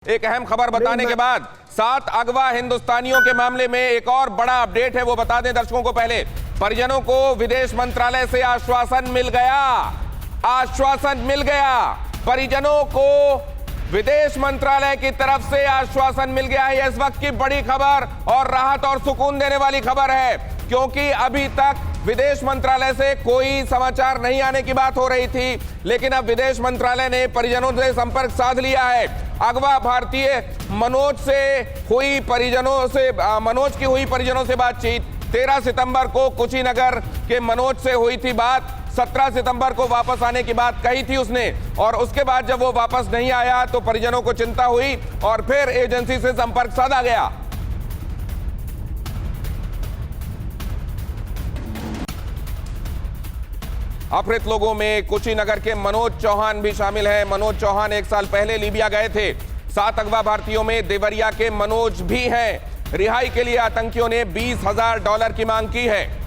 एक अहम खबर बताने के बाद 7 अगवा हिंदुस्तानियों के मामले में एक और बड़ा अपडेट है, वो बता दें दर्शकों को। पहले परिजनों को विदेश मंत्रालय से आश्वासन मिल गया। आश्वासन मिल गया, परिजनों को विदेश मंत्रालय की तरफ से आश्वासन मिल गया है। इस वक्त की बड़ी खबर और राहत और सुकून देने वाली खबर है, क्योंकि अभी तक विदेश मंत्रालय से कोई समाचार नहीं आने की बात हो रही थी, लेकिन अब विदेश मंत्रालय ने परिजनों से संपर्क साध लिया है। अगवा भारतीय मनोज की हुई परिजनों से बातचीत। 13 सितंबर को कुशीनगर के मनोज से हुई थी बात। 17 सितंबर को वापस आने की बात कही थी उसने, और उसके बाद जब वो वापस नहीं आया तो परिजनों को चिंता हुई और फिर एजेंसी से संपर्क साधा गया। अपहृत लोगों में कुशीनगर के मनोज चौहान भी शामिल है। मनोज चौहान 1 साल पहले लीबिया गए थे। 7 अगवा भारतीयों में देवरिया के मनोज भी हैं। रिहाई के लिए आतंकियों ने $20,000 की मांग की है।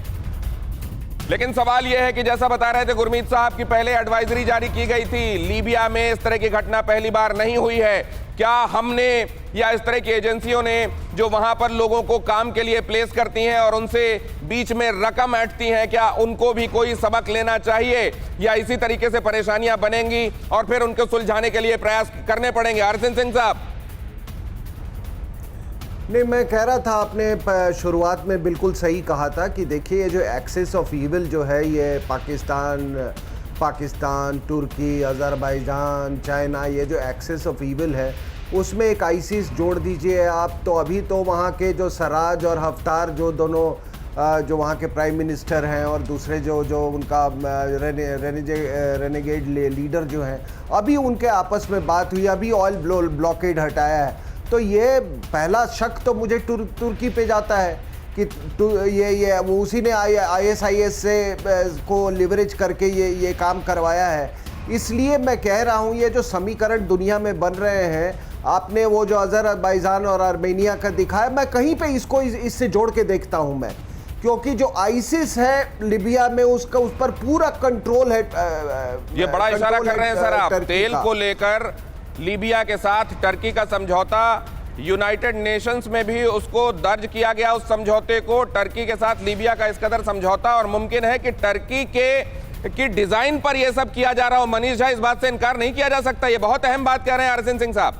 लेकिन सवाल यह है कि जैसा बता रहे थे गुरमीत साहब की पहले एडवाइजरी जारी की गई थी, लीबिया में इस तरह की घटना पहली बार नहीं हुई है। क्या हमने या इस तरह की एजेंसियों ने जो वहां पर लोगों को काम के लिए प्लेस करती हैं और उनसे बीच में रकम ऐंठती हैं, क्या उनको भी कोई सबक लेना चाहिए, या इसी तरीके से परेशानियां बनेंगी और फिर उनको सुलझाने के लिए प्रयास करने पड़ेंगे? हरसिंह सिंह साहब। नहीं, मैं कह रहा था, आपने शुरुआत में बिल्कुल सही कहा था कि देखिए ये जो एक्सेस ऑफ ईविल जो है, ये पाकिस्तान, तुर्की, अज़रबैजान, चाइना, ये जो एक्सेस ऑफ ईविल है उसमें एक आईसिस जोड़ दीजिए आप, तो अभी तो वहाँ के जो सराज और हफ्तार जो दोनों जो वहाँ के प्राइम मिनिस्टर हैं और दूसरे जो उनका रेनेगेड लीडर जो हैं, अभी उनके आपस में बात हुई, अभी ऑयल ब्लॉकेड हटाया है। तो ये पहला शक तो मुझे तुर्की पे जाता है कि ये वो उसी ने ISIS से को लिवरेज करके ये काम करवाया है। इसलिए मैं कह रहा हूँ ये जो समीकरण दुनिया में बन रहे हैं, आपने वो जो अज़रबैजान और आर्मेनिया का दिखाया, मैं कहीं पे इसको इससे जोड़ के देखता हूँ मैं, क्योंकि जो आईसिस है लिबिया में उस पर पूरा कंट्रोल है। ये बड़ा इशारा कर रहे हैं सर आप, तेल को लेकर लीबिया के साथ टर्की का समझौता, यूनाइटेड नेशंस में भी उसको दर्ज किया गया, उस समझौते को। टर्की के साथ लीबिया का इस कदर समझौता, और मुमकिन है कि टर्की की डिजाइन पर यह सब किया जा रहा हो। मनीष झा, इस बात से इनकार नहीं किया जा सकता। ये बहुत अहम बात कह रहे हैं हरसिंह सिंह साहब।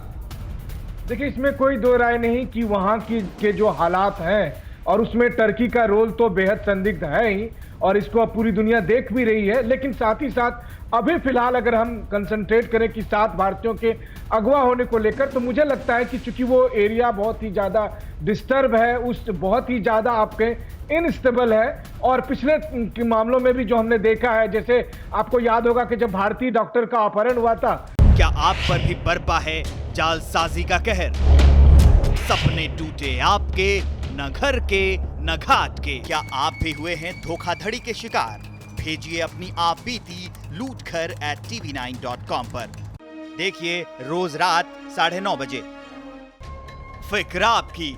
देखिए, इसमें कोई दो राय नहीं कि वहाँ के जो हालात हैं और उसमें टर्की का रोल तो बेहद संदिग्ध है ही, और इसको अब पूरी दुनिया देख भी रही है। लेकिन साथ ही साथ अभी फिलहाल अगर हम कंसंट्रेट करें कि 7 भारतीयों के अगवा होने को लेकर, तो मुझे लगता है कि चूंकि वो एरिया बहुत ही ज़्यादा डिस्टर्ब है, उस बहुत ही ज़्यादा आपके इनस्टेबल है, और पिछले मामलों में भी जो हमने देखा है, जैसे आपको याद होगा कि जब भारतीय डॉक्टर का अपहरण हुआ था। क्या आप पर भी बरपा है जालसाजी का कहर? सपने टूटे आपके, न घर के न घाट के। क्या आप भी हुए हैं धोखाधड़ी के शिकार? भेजिए अपनी आप बीती lootkhar@tv9.com पर। देखिए रोज रात 9:30 बजे। फिक्र आपकी,